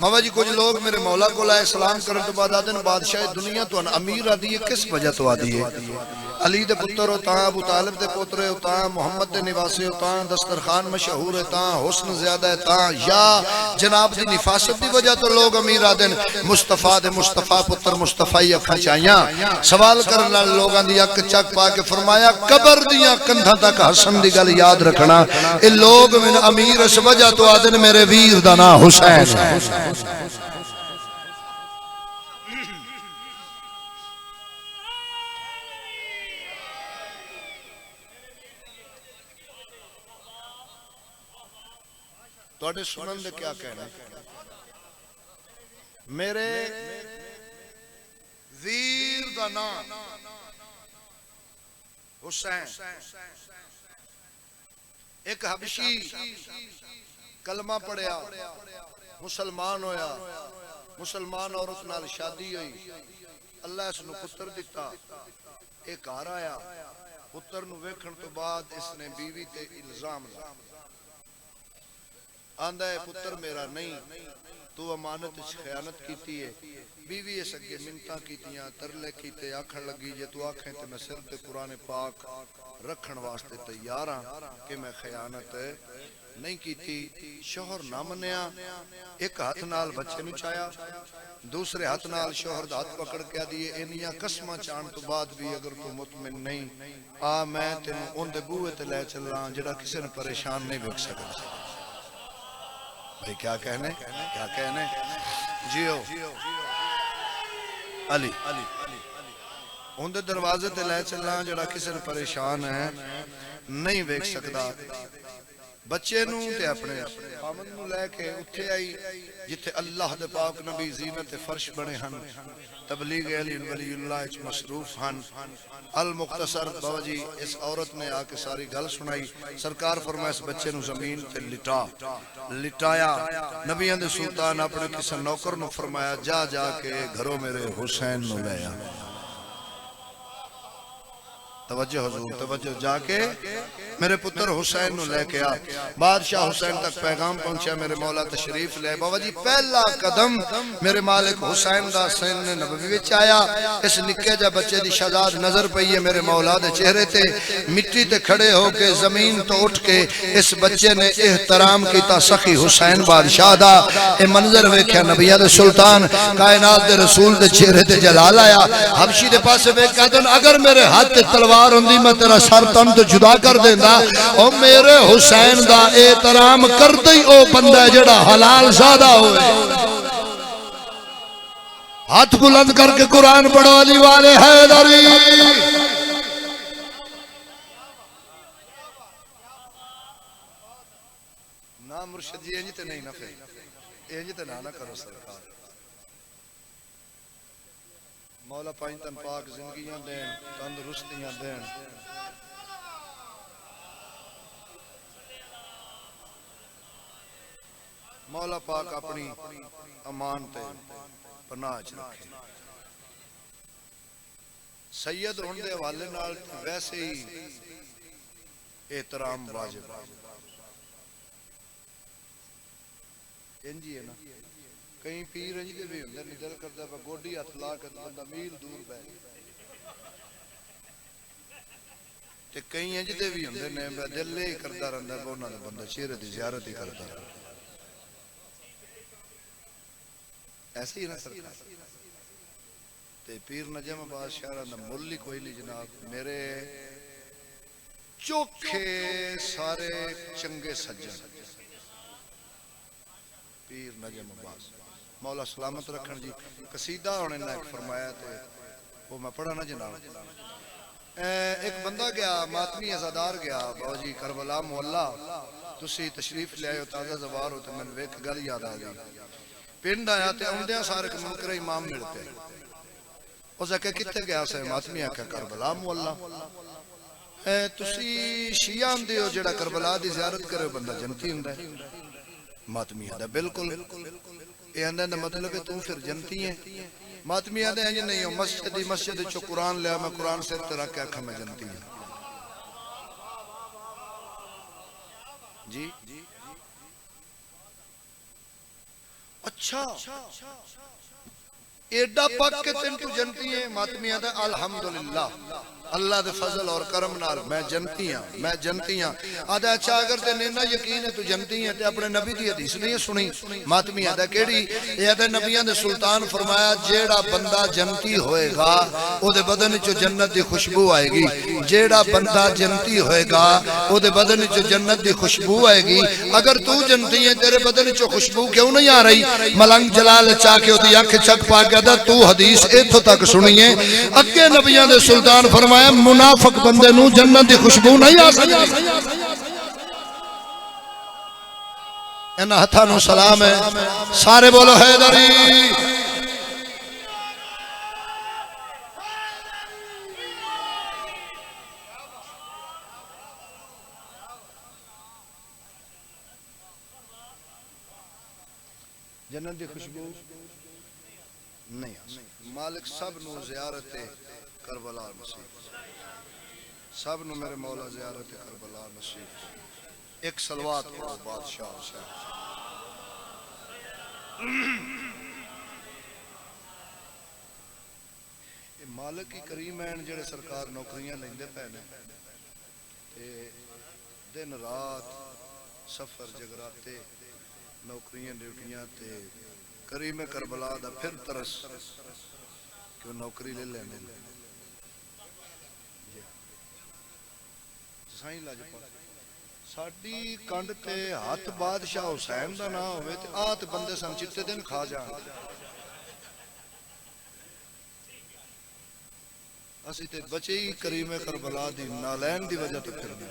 बाबा जी कुछ लोग मेरे मौला को लाए सलाम करने तो बाद आदन बादशाह दुनिया तो अमीर आदि है किस वजह तो आदि है अली दे पुत्र होता अबू तालिब दे पुत्र होता मोहम्मद दे निवासी होता दस्तरखान मशहूर है ता हुस्न ज्यादा है ता या जनाब दी निफासत दी वजह तो लोग अमीर आदन मुस्तफा दे मुस्तफा पुत्र मुस्तफाई अखां चाइयां सवाल करन नाल लोगां दी अख चक पा के फरमाया कबर दियां कंधां तक हसन दी गल याद रखना ए लोग मैंने अमीर इस वजह तो आदन मेरे वीर दा नाम हुसैन तोड़े सुनन दे क्या कहना मेरे वीर दा नाम हुसैन एक हबशी कलमा पढ़िया मुसलमान होया मुसलमान औरत नाल शादी हुई अल्लाह इसनू पुत्र दिता एक घर आया पुत्र नू वेखण तो बाद इसने बीवी ते इल्जाम लाया आंदा है पुत्र मेरा नहीं तू अमानत खयानत की है बीवी इस अगे मिन्नतां कीतियां तरले कीते आखण लगी जे तू आखे ते मैं सिर ते कुरान पाक रखण वास्ते तैयार हां कि मैं खयानत नहीं कीती शोहर ना मन्या एक हाथ नाल बच्चे नु चाया दूसरे हाथ नाल शोहर दा हाथ पकड़ के दिए इन्नियां कसमां चाण तो बाद भी अगर तू मुतमिन नहीं आ मैं तेनू उनदे बूहे ते ले चलां जेड़ा किसी ने परेशान नहीं वेख सकदा भाई क्या कहने जियो अली उनके दरवाजे ते ले चलना जड़ा किसी ने परेशान है नहीं वेख सकता बच्चे नू ते अपने खामन नू लेके उठे आई जिथे अल्लाह दे पाक नबी जीनत फर्श बने हन तबलीग अली वलीउल्लाह इच मसरूफ हन अल मुख्तसर बाबा जी इस औरत ने आके सारी गल सुनाई सरकार फरमाया इस बच्चे नू जमीन ते लिटाया नबियां दे सुल्तान अपने किसी नौकर नू फरमाया जा जाके घरों मेरे हुसैन नू ले आ तवज्जो हुजूर तवज्जो जाके मेरे पुत्र हुसैन नु लेके आ बादशाह हुसैन तक पैगाम पहुंचा मेरे मौला तशरीफ ले बाबा जी पहला कदम मेरे मालिक हुसैन दा सैन नबवी विच आया इस निक्के जा बच्चे दी शहजाद नजर पई है मेरे मौला दे चेहरे ते मिट्टी ते खड़े होके जमीन तो उठ के इस बच्चे ने एहतराम कीता सखी हुसैन बादशाह दा ए मंजर वेख्या नबियां दे सुल्तान कायनात दे रसूल दे चेहरे ते जलाल आया हबशी दे पासे वेख के अगर मेरे हाथ ते तलवार हुंदी मैं तेरा सर तन तो जुदा कर देंदा ओ मेरे हुसैन दा एहतराम करदे ही ओ बंदा जेड़ा हलाल ज़ादा होवे हाथ बुलंद करके कुरान पढ़ो अली वाले हैदरी ना मुर्शिद जी इंज ते नहीं ना फिर इंज ते ना करो सरकार मौला पाइन तन पाक जिंदगियां देन तंदुरुस्तियां देन मौला पाक अपनी अमान ते पनाह च रखे सैयद होने दे हवाले नाल वैसे ही एहतराम वाजिब इंजी है ना कई पीर इंजदे भी हुंदे ने दिल करदा पर गोडी हथ ला के बंदा मील दूर बैठ ते कई इंजदे भी हुंदे ने दिल ही करदा रहंदा उन्हां दा बंदा चेहरे दी ज़ियारत ही करदा ऐसे ही ना सरकार ते पीर नजम बादशाह दा मुल ही कोई नहीं जनाब मेरे चोखे सारे चंगे सज्जन पीर नजम अब्बास मौला सलामत रखन जी कसीदा होने ने फरमाया ते वो मैं पढ़ा ना जनाब एक बंदा गया मातमी अज़ादार गया बाबा जी करबला मोहल्ला तुसी तशरीफ ले आयो ताज़ा ज़वार हो तो मैंने वेख गल याद आ गई पिंड आया ते आउंदियां सारे मुनकर इमाम मिलते उस आखे कित्थे गया से मातमी आखे करबला मोहल्ला तुसी शिया हुंदे हो जेड़ा करबला दी ज़ियारत करे बंदा जन्नती हुंदा है मातमी आंदा बिल्कुल ये आंदा दा मतलब है तू फिर जन्नती है मातमी आंदे इंज नहीं हो मस्जिद चो कुरान लिया मैं कुरान सिर ते रख के आखा मैं जन्नती हूं जी अच्छा एडा पक के तेन तू जनती है मातमिया दा अल्हम्दुलिल्लाह अल्लाह दे फजल और करम नाल मैं जनती हां आदा अच्छा अगर तेने ना यकीन है तू जनती है ते अपने नबी दी हदीस नहीं सुनी मातमिया दा केड़ी ए ते नबियां दे सुल्तान फरमाया जेड़ा बंदा जनती होएगा ओदे बदन च जन्नत दी खुशबू आएगी जेड़ा बंदा जनती होएगा ओदे बदन च जन्नत दी खुशबू आएगी अगर तू जनती है तेरे बदन च खुशबू क्यों नहीं आ रही मलंग जलाल चा के ओदी अख चक पा के तू हदीस इथों तक सुनिए अगे नबियां दे सुल्तान फरमाया मुनाफिक बंदे नू जन्नत दी खुशबू नहीं आ सकती इन्हां हत्थां नू सलाम है सारे बोलो हैदरी जन्नत दी खुशबू नहीं मालिक सब नू ज़ियारत करबला नसीब सब नू मेरे मौला ज़ियारत करबला नसीब एक सलवात पढ़ो बादशाह से मालिक की करीम है जेड़े सरकार नौकरियां लेंदे पे ने ते दिन रात सफर जगराते नौकरियां ड्यूटियां ते करीम करबला दा फिर तरस क्यों नौकरी ले लेने साईं लाजपत साडी कंड ते हाथ बादशाह हुसैन दा ना होवे ते आ ते बंदे सन चिट्टे दिन खा जाण असी ते बचे ही करीम करबला दी नालैन दी वजह तो फिरने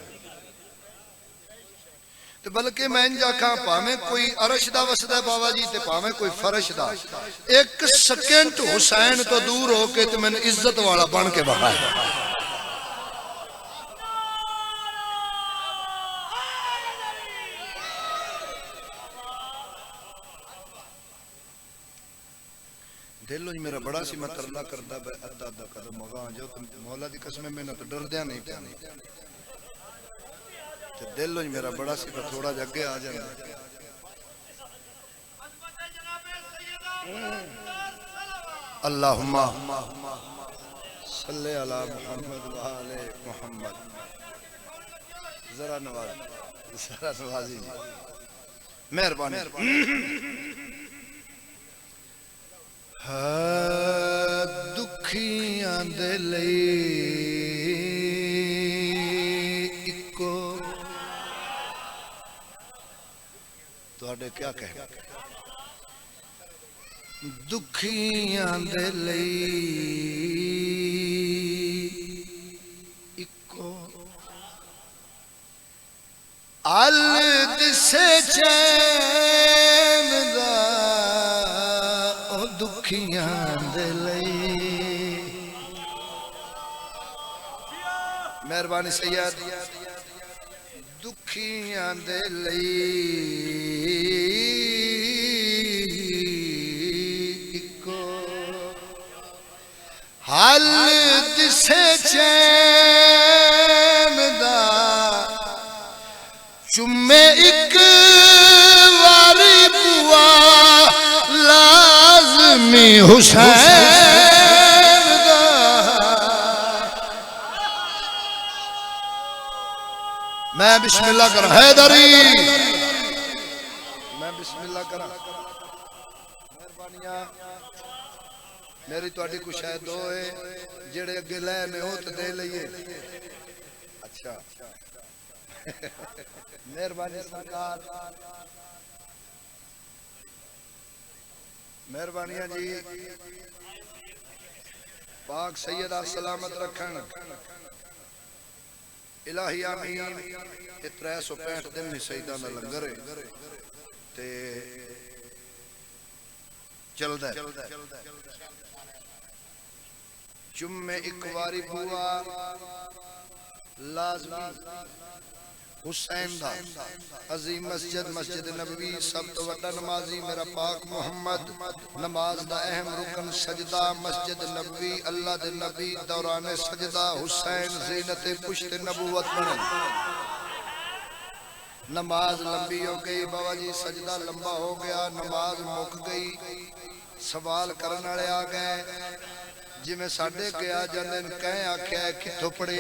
ते बल्कि मैं आखा भावें कोई अरश दा वसदा बाबा जी ते भावें कोई फरश दा एक सेकंड हुसैन तो दूर होके ते मैंने इज्जत वाला बन के बहाया दिल मेरा बड़ा सी मैं तरला करदा अद्धा अद्धा कदम मगा जो मौला दी कसम मैंने तो डरदिया नहीं पिया दिल मेरा बड़ा सी पर थोड़ा जा अगे आ जाए अल्लाहुम्मा सल्ले अला मुहम्मद व आले मुहम्मद जरा नवाजी मेहरबानी दुखियां दे लई इको क्या कह दुखियां दे लई इको अल दिसे चैन दा ओ दुखियां दे लई मेहरबानी सैयद दुखियां दे लई हल दिसे चैन दा चुम्मे एक वारी बुआ लाज़मी हुसैन दा मैं बिस्मिल्लाह करा हैदरी मैं बिस्मिल्लाह करा मेहरबानियां मेरी तुहाडी कुछ शायद दो है जेड़े अगे लै ने हो तो दे लईए अच्छा मेहरबानी सरकार मेहरबानियां जी पाक सैयद आप सलामत रखन इलाही आमीन 365 दिन शहीदां दा लंगर है ते चलदा जुम्मे एक वारी बुआ लाज़मी हुसैन दा अजीम मस्जिद मस्जिद नबवी सब तो वड्डा नमाजी मेरा पाक मोहम्मद नमाज दा अहम रुकन सजदा मस्जिद नबवी अल्लाह दे नबी दौरान सजदा हुसैन ज़ीनत पुश्त नबूवत बने नमाज लंबी हो गई बाबा जी, सजदा लंबा हो गया, नमाज मुक गई, सवाल करने वाले आ गए जिमें साढ़े के आ जाते कह आख्या कितों पढ़े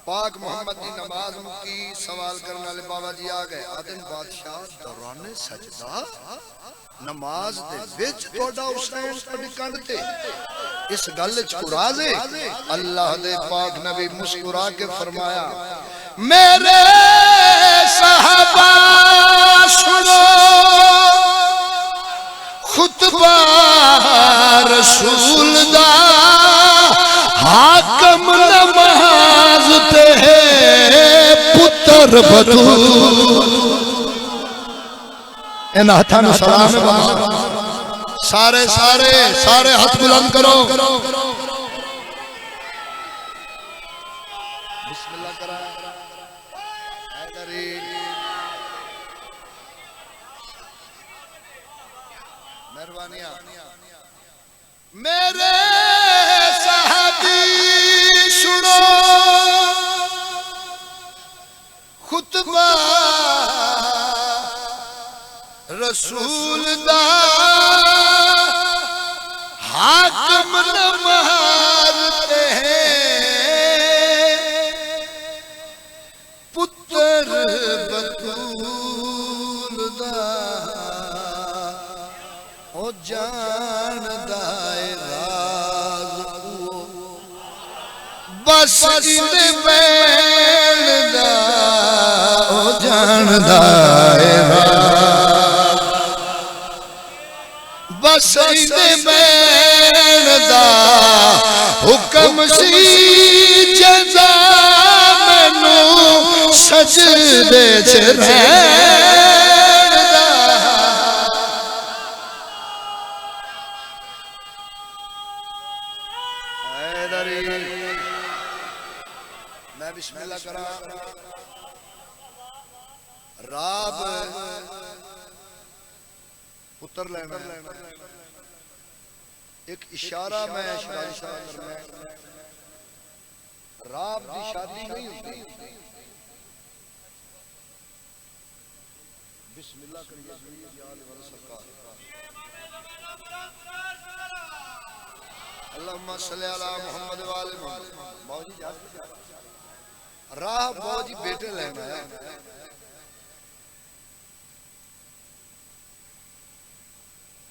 पाक मोहम्मद की नमाज मुकी, सवाल करने वाले बाबा जी आ गए। आदिन बादशाह दौरान सजदा नमाज दे विच तोड़ा हुसैन तोड़ी कंध ते इस गल च कुराज है। अल्लाह दे पाक नबी मुस्कुरा के फरमाया मेरे सहाबा सुनो खुतबा रसूल दा हाकम नमाज ते पुत्र बतूल। इन हाथों में सलाम है। सारे सारे सारे हाथ बुलंद करो। बिस्मिल्लाह करा मेहरबानियां। मेरे साहबी सुनो खुतबा रसूल दा हाकम नमाज ते पुत्र बतूल दा ओ जानदा राज बस इने बैण दा ओ जानदा बस इने बैण दा हुक्म सी जदा मैनू सजदे च रहण दा। मैं बिस्मिल्लाह करा राब पुत्र लेना एक इशारा मैं करना राब की शादी नहीं होती। बिस्मिल्लाह करिए अल्लाहुम्मा सल्ली अला मुहम्मद व आले मुहम्मद। मौजी राह मौजी बेटे लेना है।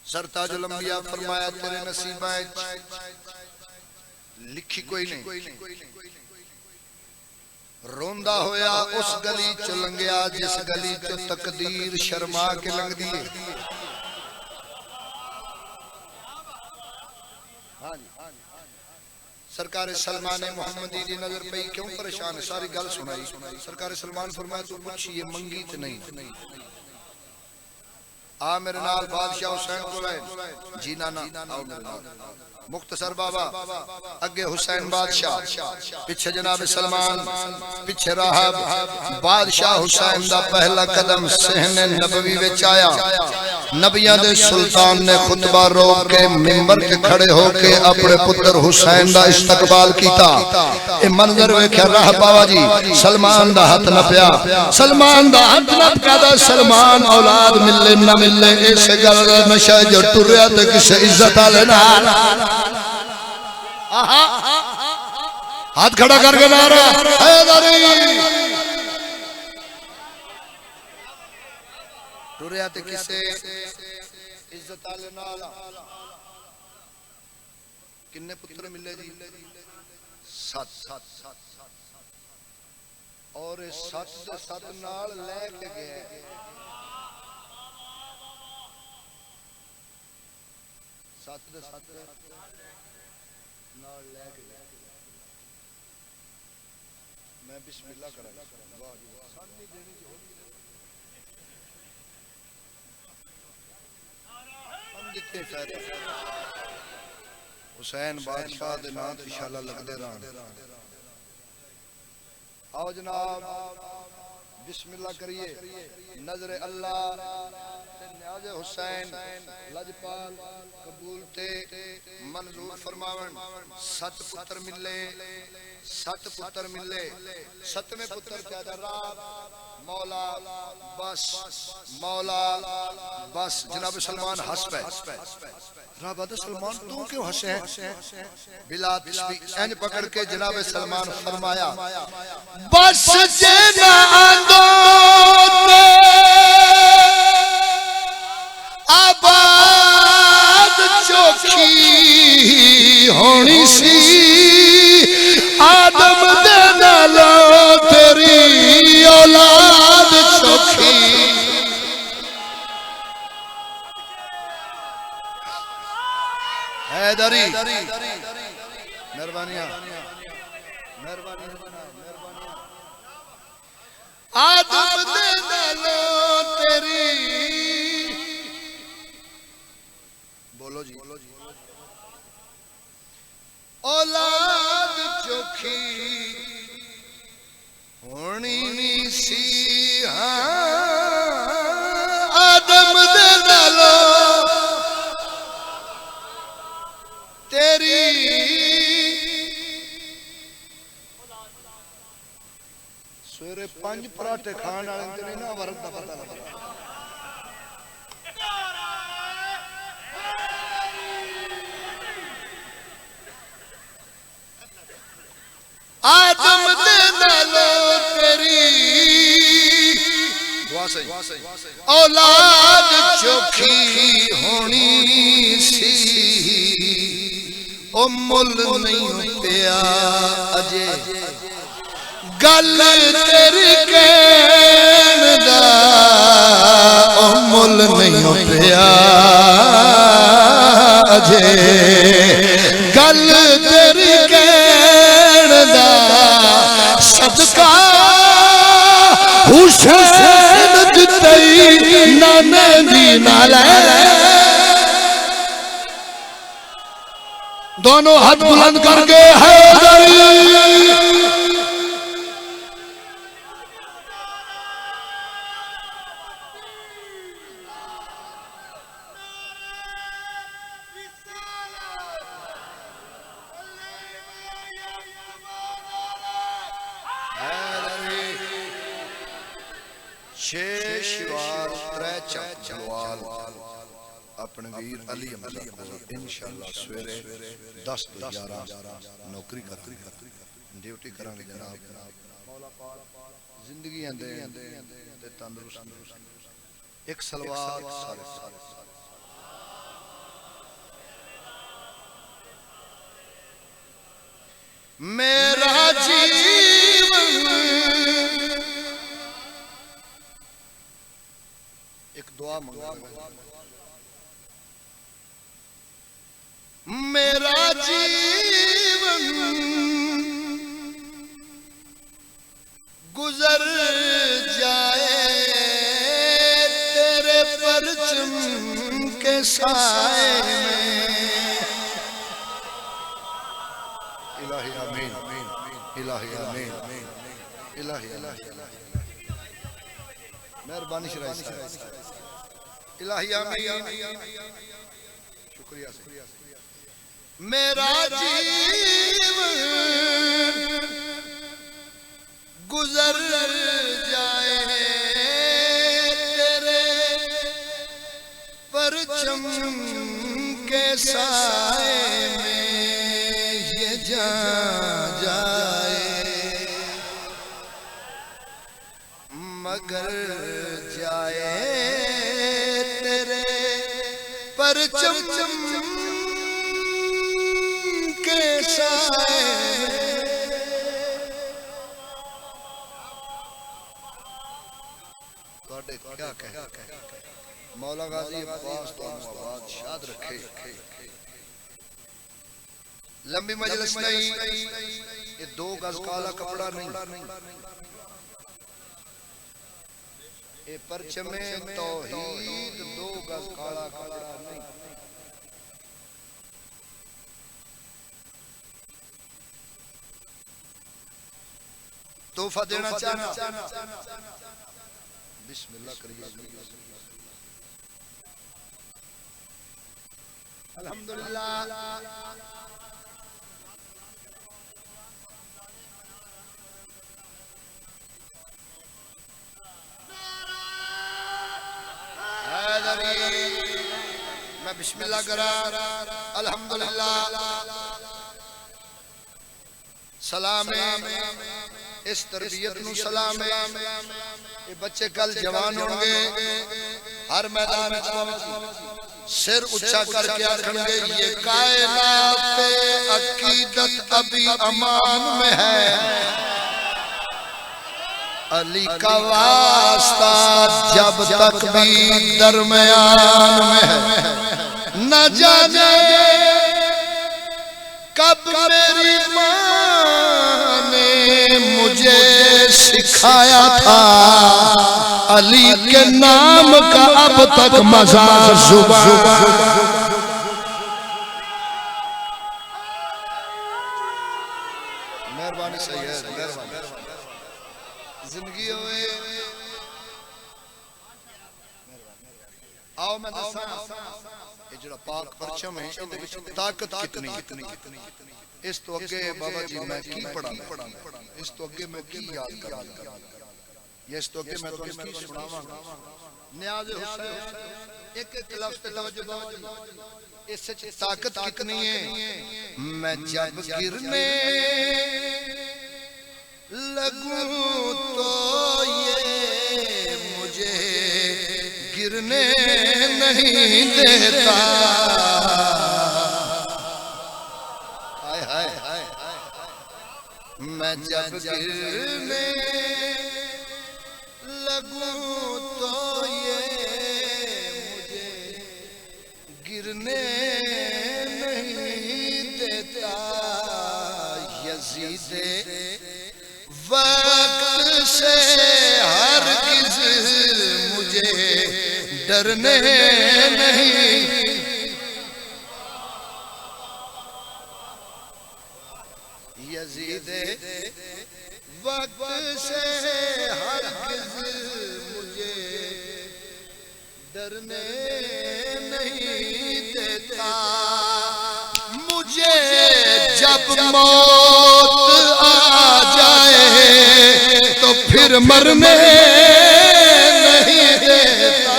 सरताजुल अंबिया फरमाया तेरे नसीबा लिखी कोई नहीं। रोंदा होया उस गली चो लंघिया जिस गली चो तकदीर शर्मा के लंघदी है। सरकार सलमान मोहम्मदी दी नजर पई क्यों परेशान है सारी गल सुनाई। सरकार सलमान फरमाया तू पूछी ये मंगी तो नहीं आ मेरे नाल बादशाह हुसैन को ले जी ना आओ मेरे नाल मुख्तसर बाबा अगे हुसैन बादशाह पीछे जनाब सलमान पीछे राहब बादशाह हुसैन दा पहला कदम सहने नबवी विच आया। नबियां दे सुल्तान ने खुतबा रोक के मिंबर के खड़े होके अपने पुत्र हुसैन दा इस्तकबाल कीता। ए मंजर वेख्या राहब बाबा जी सलमान दा हाथ नपया सलमान दा हाथ नपका सलमान औलाद मिले ना मिले इस गल दा नशा जो टुरया ते किसे इज्जत वाले नाल हाथ खड़ा करके नारा हैदरी टुरया ते किसे इज्जत वाले नाल। किन्ने पुत्र मिले जी 7 और 7 दे 7 नाल लेके गए 7 दे 7 नाल लेके गए। मैं बिस्मिल्लाह करा वाह जी वाह सानी देनी जो हम जितने फायदा हुसैन बादशाह दे नाम इंशाअल्लाह लगदे रहन। आओ जनाब बिस्मिल्लाह करिए नजर अल्लाह न्याज़ हुसैन लजपाल कबूल ते मंजूर फरमावन। 7 पुत्र मिले, 7 पुत्र मिले। 7वें पुत्र पैदा राब मौला बस, मौला बस। जनाब सलमान हंस पे राबा सलमान तू क्यों हंसे? बिला तस्बीह इंज पकड़ के जनाब सलमान फरमाया बस जे ना आंदो आबाद चौखी होनी सी आदम दे नालों तेरी औलाद चौखी। हैदरी मेहरबानियां आदम दे नालों तेरी बोलो जी औलाद चौखी होनी सी। आदम दे नालों तेरी सवेरे 5 पराठे खाने वाले तेरे ना वरद का पता लगा। आदम दे नालों तेरी औलाद चौखी होनी सी। ओ मुल नहीं पिया अजे गल तेरी कहन दा। ओ मुल नहीं पिया अजे गल तेरी कहन दा। सदका हुसैन दितई नाने दी नाल दोनों हाथ बुलंद करके हैदरी अपने वीर अली अमला को इंशाअल्लाह सवेरे 10 to 11 नौकरी कर ड्यूटी करांगे जनाब। मौला पाक जिंदगी दे ते तंदुरुस्त एक सलवात सारे मेरा जीवन एक दुआ मंगा मेरा जीवन गुजर जाए तेरे परचम के साए में। इलाही आमीन इलाही आमीन इलाही मेहरबानी शराई इलाही आमीन शुक्रिया मेरा जीवन गुजर जाए तेरे परचम के साए में ये जाए मगर जाए तेरे परचम क्या कह मौला गाजी अब्बास तो आबाद शाद रखे। लंबी मजलिस नहीं, ये 2 गज काला कपड़ा नहीं, ये परचमे तौहीद 2 गज काला कपड़ा नहीं। तोहफा देना चाहना बिस्मिल्लाह करिए। अल्हम्दुलिल्लाह। मैं बिस्मिल्लाह करा, अल्हम्दुलिल्लाह। सलाम इस तरबियत नू सलाम है। ये बच्चे कल जवान होंगे, हर मैदान सिर ऊंचा करके आखंगे ये कायनात पे अकीदत अभी अमान में है। अली का वास्ता जब तक भी दरमियान में है। न जाने कब मेरी माँ ने मुझे सिखाया था अली के नाम का अब तक मजा जुबान। मेहरबानी सही है, मेहरबानी। जिंदगी होए आओ मैं दसा ये जो पाक परचम है इहदे विच ताकत कितनी इस तो अगे बाबा जी मैं की पढ़ा, इस तो अगे मैं की याद करा, इस तो अगे मैं तुहानू की सुनावांगा। नियाज़ हुसैन एक एक लफ्ज़ पे तवज्जो बाबा जी, इस ताकत कितनी है। मैं जब गिरने लगूं तो ये मुझे गिरने नहीं देता। हाय हाय हाय, मैं जब गिरने लगूं तो ये मुझे गिरने नहीं देता। यज़ीद वक्त से हरगिज़ मुझे डरने नहीं। यज़ीद वक्त से हरगिज़ मुझे डरने नहीं देता। मुझे जब मौत आ जाए तो फिर मरने नहीं देता।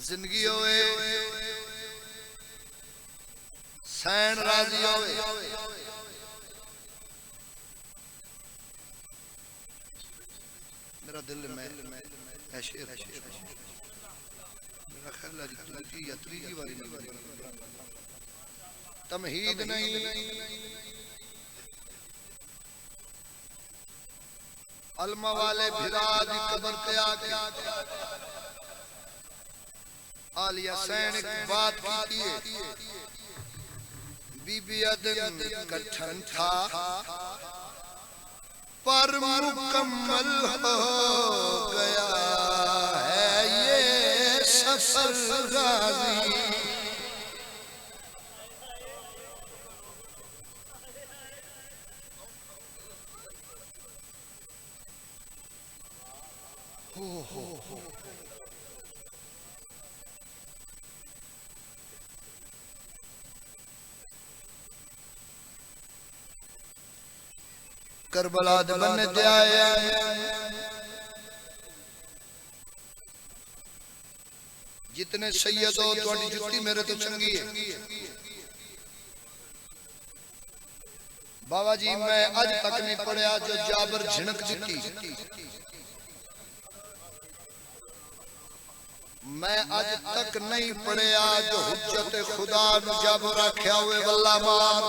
जिंदगी होए सैन राजी होए, मेरा दिल में शेर मेरा ख्याल है दूसरी या तीसरी बारी तमहीद नहीं। अलमा वाले भिराज कब्र पे आके आलिया सैन एक बात की है। बीबी अदन कठन था पर मुकम्मल हो गया है ये सफर गाजी। हो करबला दे बन्ने ते आया जितने सैयद हो तुहाडी जुत्ती मेरे तो चंगी है। बाबा जी मैं अज तक नहीं पढ़िया जो जाबर झिणक दिती। मैं अज तक नहीं पढ़िया जो हुज्जत खुदा नू जाबर रखया हुए वल्ला मार।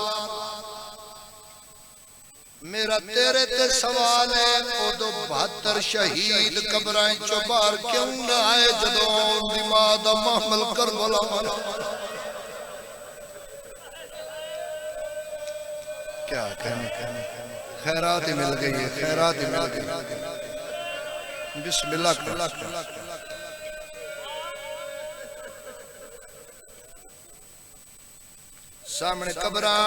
मेरा तेरे ते सवाल है उदो 72 शहीद कब्रां चों बाहर क्यों ना आए जदों दी मां दा महमल करबला। क्या कहने खैरात ही मिल गई है, खैरात ही मिल गई। बिस्मिल्लाह सामने कब्रां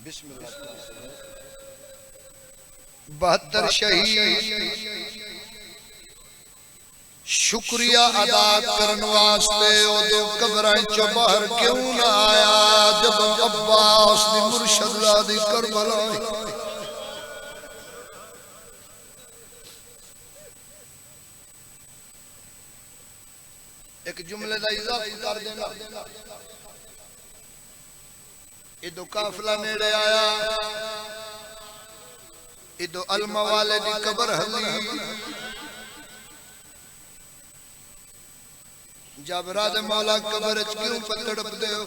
72 शहीद शुक्रिया अदा करने वास्ते ओदे कब्रां चों बाहर क्यों ना आया जब अब्बास दी मुर्शदा दी करबला एक जुमले का इजाफा कर देना इदो काफिला नेड़े आया इदो अलमा वाले दी कबर हली जाबरा दे मौला कबर च क्यों तड़पदे हो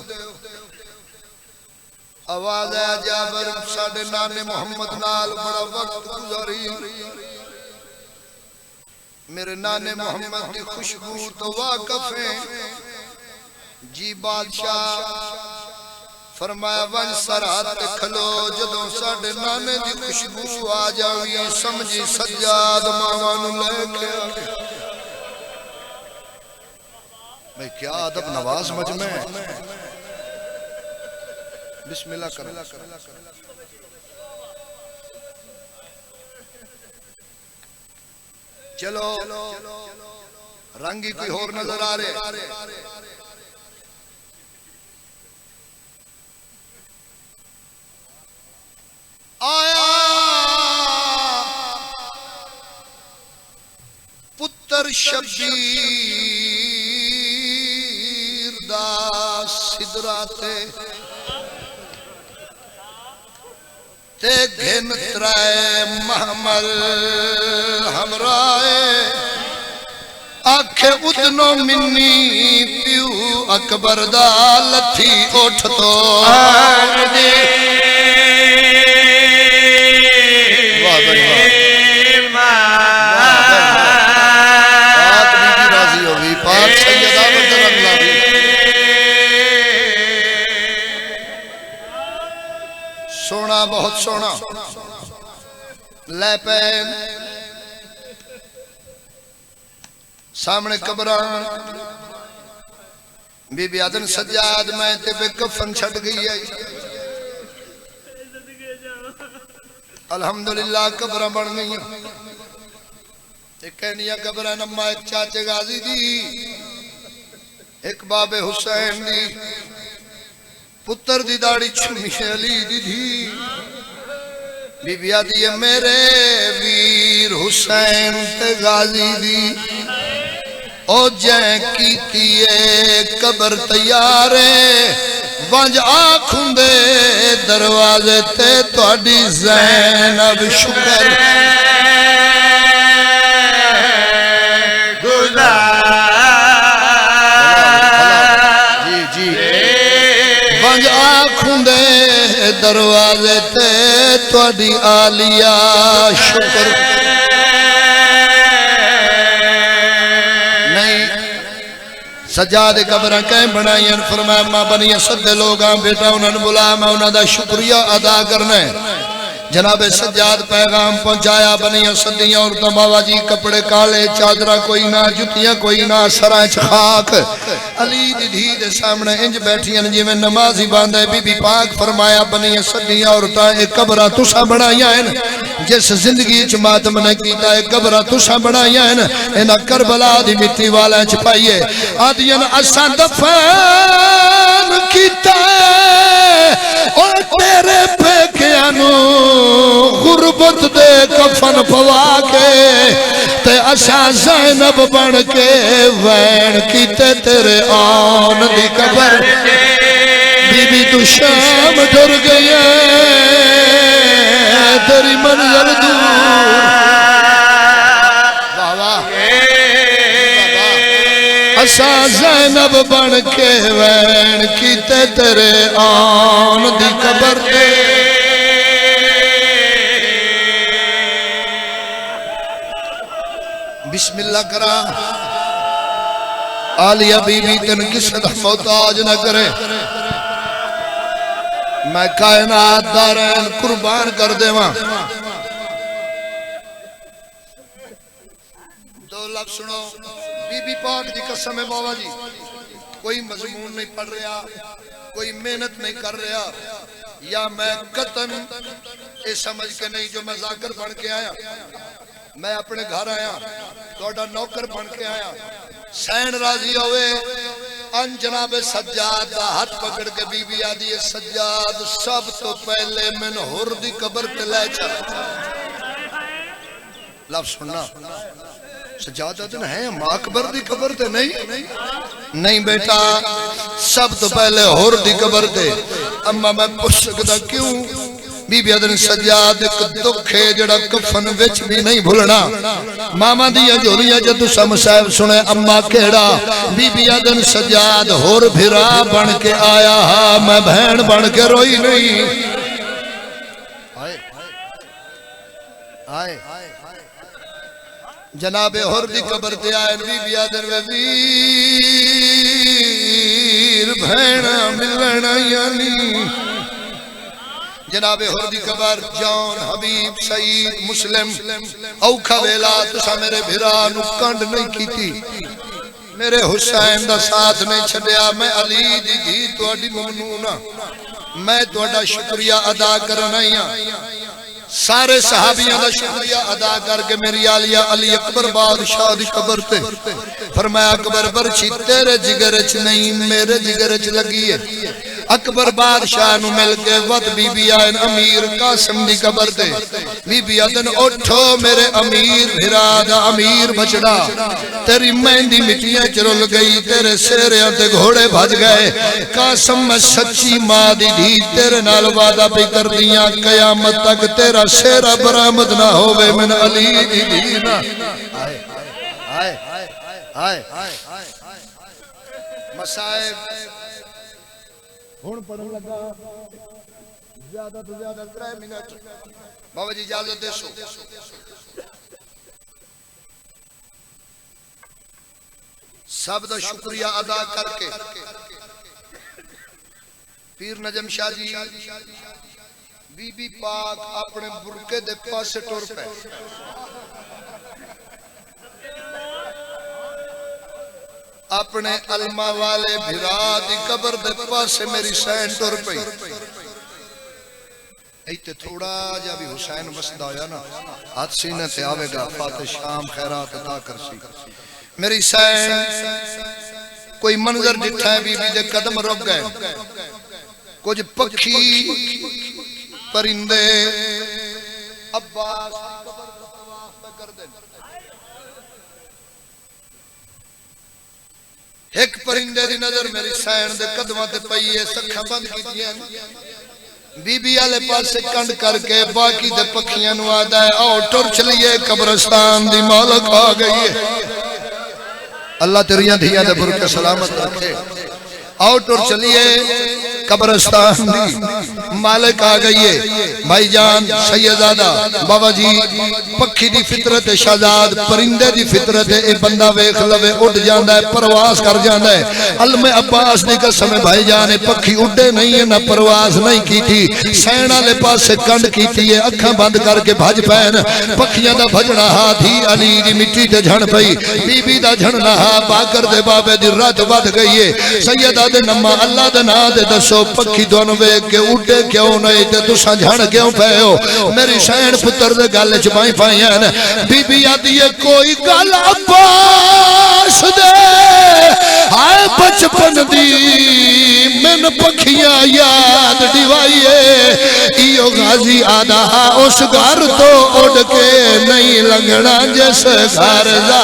आवाज है जाबर साडे नाने मोहम्मद नाल बड़ा वक्त गुजारी मेरे नाने मोहम्मद की खुशबू तो वाकफ है जी बादशाह फरमाया वन सरहद ते खलो जदों साडे नाने दी खुशबू आ जावी समझी सज्जाद मावा नू लेके मैं क्या अदब नवाज मजमे बिस्मिल्लाह कर चलो रंगी कोई और नजर आ रहे आया पुत्र शबीर दा सिदरा ते घिन त्राए महमल हमराए आखे उदनो मिन्नी प्यू अकबर दा लथी उठ तो दे वाह भाई पाक बीबी राजी होगी पाक सैयदा बदरंगला भी सोना बहुत सोना ले पे सामने कब्रां बीबी आदन सज्जाद मैं ते पे कफन छट गई है अल्हम्दुलिल्लाह कब्रां बन गई कहनिया कब्रां नम्मा एक चाचे गाजी दी एक बाबे हुसैन दी पुत्र दी दाढ़ी छुमी अली दी थी बीबी आदि मेरे वीर हुसैन ते गाजी दी ओ जै कीती कबर तैयार वंज आखुंदे दरवाजे ते तुहाडी ज़ैनब शुक्र आखुंदे दरवाजे ते तुहाडी आलिया शुक्र नहीं सजाद कब्रां कहीं बनाई फरमाया मां बनी सदे लोग बेटा उन्होंने बुला मैं उन्होंने शुक्रिया अदा करना है जनाबे सज्जाद पैगाम पहुंचाया बनिया सदियां औरतां बाबा जी कपड़े काले चादरा कोई ना जुतियां कोई ना सरां च खाक अली दी धी दे सामने इंज बैठियां जिवें नमाजी बांधे बीबी पाक फरमाया बनिया सदियां औरतां ए कब्रां तुसां बनाईयां हैं जिस जिंदगी च मातम ने कीता है कब्रां तुसां बनाईयां हैं इन्हां करबला दी मिट्टी वाले च पाईए आदियां असां दफन कीता ओ तेरे पेकियां नू गुरबत दे कफन पवा के ते असा ज़ैनब बन के वैन कीते तेरे आन दी कबर बीबी तू शाम डर गई तेरी मंजर दूर असा ज़ैनब बन के वैन कीते तेरे आन दी कबर दे बिस्मिल्लाह करा आलिया बीबी तेन किसी का मोहताज न करे मैं कायनात दा रैन कुर्बान कर देवा दो लफ्ज़ सुनो बीबी पाक दी कसम है बाबा जी कोई मजमून नहीं पढ़ रहा कोई मेहनत नहीं कर रहा या मैं कतन ये समझ के नहीं जो मैं जाकर बन के आया, मैं अपने घर आया थोड़ा नौकर बन के आया। सैन राजी होवे अन जनाब सज्जाद का हाथ पकड़ के बीबी आदि सज्जाद सब तो पहले मैंने हुर दी कबर ते ले चल। लफ्ज़ सुनना, सज्जाद दिन है मां अकबर दी कबर ते नहीं बेटा, सब तो पहले हुर दी कबर ते। अम्मा मैं पूछ सकदा क्यों? बीबी आदन सज्जाद एक दुख है जड़ा कफन विच भी नहीं भूलना। मामा दिया झोलियां जब तुसा मसाइब सुने अम्मा केड़ा? बीबी आदन सज्जाद होर भिरा बन के आया, मैं बहन बन के रोई नहीं। आए जनाबे होर दी कबर ते आए, बीबी आदन वे वीर भैणा मिलना यानी जनाबे हुर्दी कबर जॉन हबीब सईद मुस्लिम औखा वेला तुसा मेरे भिरा नु कंड नहीं कीती, मेरे हुसैन दा साथ नहीं छड्या। मैं अली दी धी तुहाडी ममनूना, मैं तुहाडा शुक्रिया अदा करना ही सारे सहाबियों का शुक्रिया अदा करके मेरी आलिया अली अकबर बादशाह दी कबर ते फरमाया अकबर बरछी तेरे जिगर च नहीं मेरे जिगर च लगी है। अकबर बादशाह नु मिल के वत बीबी आए अमीर कासिम दी कबर ते, बीबी आदन उठो मेरे अमीर भिरा दा अमीर बचड़ा, तेरी मेहंदी मिट्टियां च रुल गई, तेरे सेहरियां ते घोड़े भज गए। कासिम मैं सच्ची मां दी धी तेरे नाल वादा पे कर दियां कयामत तक तेरा सेहरा बरामद ना होवे मैन अली दी धी ना। आए आए आए मसाइब हुन पढ़न लगा ज्यादा तो ज्यादा 3 मिनट। बाबा जी इजाजत देसो। सब दा शुक्रिया अदा करके पीर नजम शाह जी बीबी पाक अपने बुरके दे पासे टुर पे। अपने अलमा वाले भिरा दी कबर दे पासे मेरी सैन टुर पई। इते थोड़ा जा भी हुसैन वसदा होया ना हाथ सीने ते आवेगा फाते शाम खैरात अदा करसी। मेरी सैन कोई मंजर दिखा है बीबी दे कदम रुक गए, कुछ पक्षी परिंदे अब्बास कर दे। एक परिंदे दी नजर मेरी सैन दे कदमां ते पई है, सखा बंद कीतियां बीबी आले पासे कंड करके बाकी दे पखियां नु आदा है आओ टुर चलिए कब्रिस्तान दी मालक आ गई है। अल्लाह तेरियां धियां दे बुरके सलामत रखे। आओ टुर चलिए कब्रिस्तान दी मालिक आ गई है। भाईजान सैयदादा बाबा जी पक्षी दी फितरत शहजाद परिंदे दी फितरत है। बंदा वेख लवे उड़ जांदा है, परवास कर जांदा है। अलमे अब्बास दी कसम है भाईजान पक्षी उड़े नहीं है ना परवास नहीं की थी। सैन वाले पासे कंड कीती है, अखां बंद करके भज पैन। पक्षियां दा भजना हाथी अली दी मिट्टी ते झण पई, बीबी दा झणना हा बाकर दे बाबे दी रत वध गई है। सैयदा दे नम्मा अल्लाह दे नाम दे दसो पक्षी दोनों वेख के उड़े क्यों नहीं ते तुसा झण क्यों पे हो? मेरी सैन पुत्र दे गल च बाई पाइयां ने। बीबी आदी है कोई गल अब्बास दे हाय बचपन दी मैन पखियां याद दिवाइए। इयो गाजी आदा उस घर तो उड़ के नहीं लंघना जिस घर ज़हरा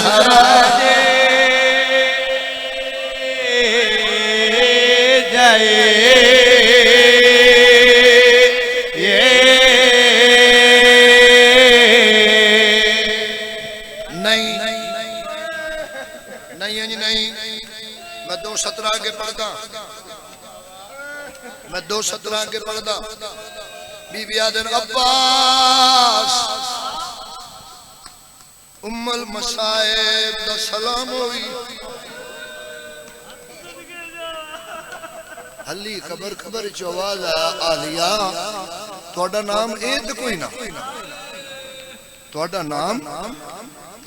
मैं 2 सत्र आगे पढ़दा, मैं 2 सत्र आगे पढ़दा। बीबी आदन अब्बास उम्मुल मसाइब दा सलाम होई। हली खबर खबर च आवाज आलिया तोड़ा नाम ए ते कोई ना, तोड़ा नाम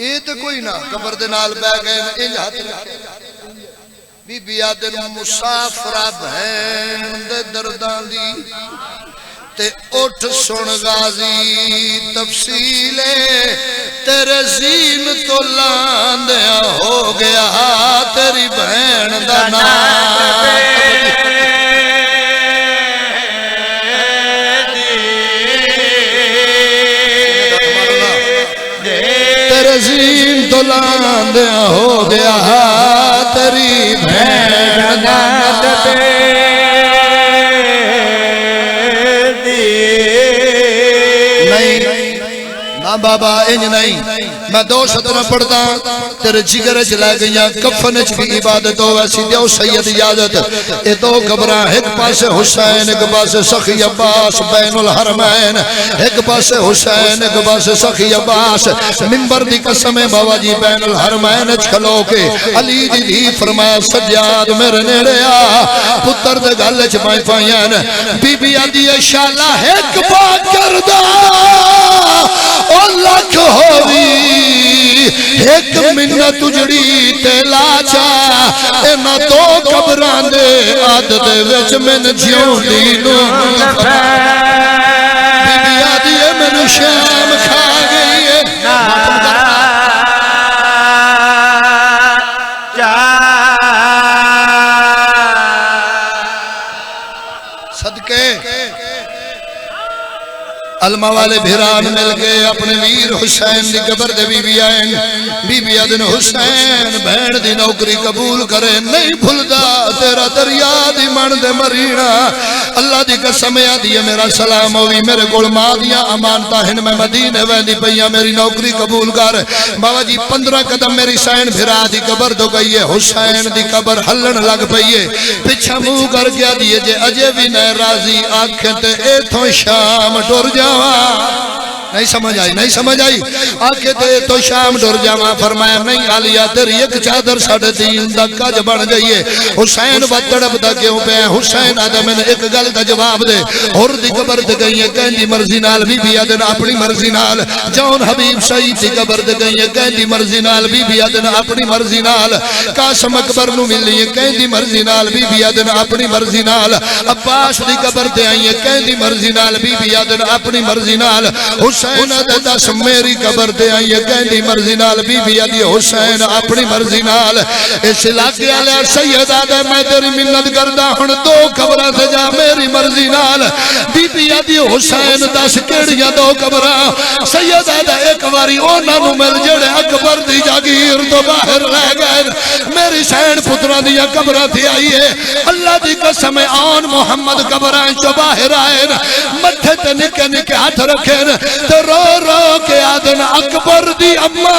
ए ते कोई ना। कबर दे नाल बैठ गए इंज हाथ बीबी आदन मुसाफरा बहन दे दर्दां दी ते उठ सुन गाजी तफसीले तेरे जीन तो लांदिया हो गया तेरी बहन दा नाम तेरे जीन तो लांदिया हो गया तेरी बहन दा बाबा इंज नहीं मैं दो सतरा पढ़ता तेरे जिगर च लै गई कफन च भी इबादत हो वैसी दो सैयद इजाजत ये दो कब्र एक पासे हुसैन एक पासे सखी अब्बास बैनुल हरमैन एक पासे हुसैन एक पासे सखी अब्बास मिंबर दी कसम है बाबा जी बैनुल हरमैन च खलो के अली दी धी फरमाया सज्जाद मेरे नेड़े आ पुत्र दे गल च मैं पाइयां बीबी आदी है शाला एक बात कर दा ओ लख होवी एक मिन्नत उजड़ी ते लाचा इना दो कबरां दे अद दे विच मैनू जिउंदी नूं बीबी आदी है मैनू शाम खा गई है सदके अलमा वाले भिरान मिल गए अपने वीर हुसैन की कबर दे बीबी आए बीबी आदन हुसैन बहन दी नौकरी कबूल करे नहीं भूलदा तेरा दरिया दी मन दे मरीना अल्लाह दी कसम आदी है मेरा सलाम होवी मेरे कोल मां दियां अमानतां हैं मैं मदीने वेंदी पईयां मेरी नौकरी कबूल कर बाबा जी 15 कदम मेरी सैन भिरा दी कबर तो गई है हुसैन दी कबर हलन लग पई है पिछा मुंह कर गया दी जे अजे भी न राजी आंखें ते इथों शाम टुर जा नहीं समझ आई नहीं समझ आई आके तो शाम डर जावा फरमाया नहीं आलिया तेरी एक चादर साढ़े तीन दा कज बन गई है हुसैन तड़पदा क्यों पे हुसैन आदा मैंने एक गल का जवाब दे हुर दी कबर ते गई है कहंदी मर्जी नाल बीबी आदन अपनी मर्जी नाल जौन हबीब शहीद दी कबर ते गई है कहंदी मर्जी नाल बीबी आदन अपनी मर्जी नाल कासम अकबर नु मिली है कहंदी मर्जी नाल बीबी आदन अपनी मर्जी नाल अब्बास दी कबर ते आई है कहंदी मर्जी नाल बीबी आदन अपनी मर्जी नाल हुसैन दे दस मेरी कबर ते आई है कहंदी मर्जी नाल बीबी आदी हुसैन अपनी मर्जी नाल इस इलाके वाले सैयद आदे मैं तेरी मिन्नत करदा हुण दो कबरां ते जा मेरी मर्जी नाल बीबी आदी हुसैन दस केड़ियां दो कबरां सैयद आदे एक बारी उन्हां नु मिल जेड़े अकबर दी जागीर तो बाहर रह गए मेरी सैन पुत्रां दी कबरां ते आई है अल्लाह दी कसम आन मुहम्मद कबरां चो बाहर आए मथे ते निके निके हाथ रखे ते रो रो के आदन अकबर दी अम्मा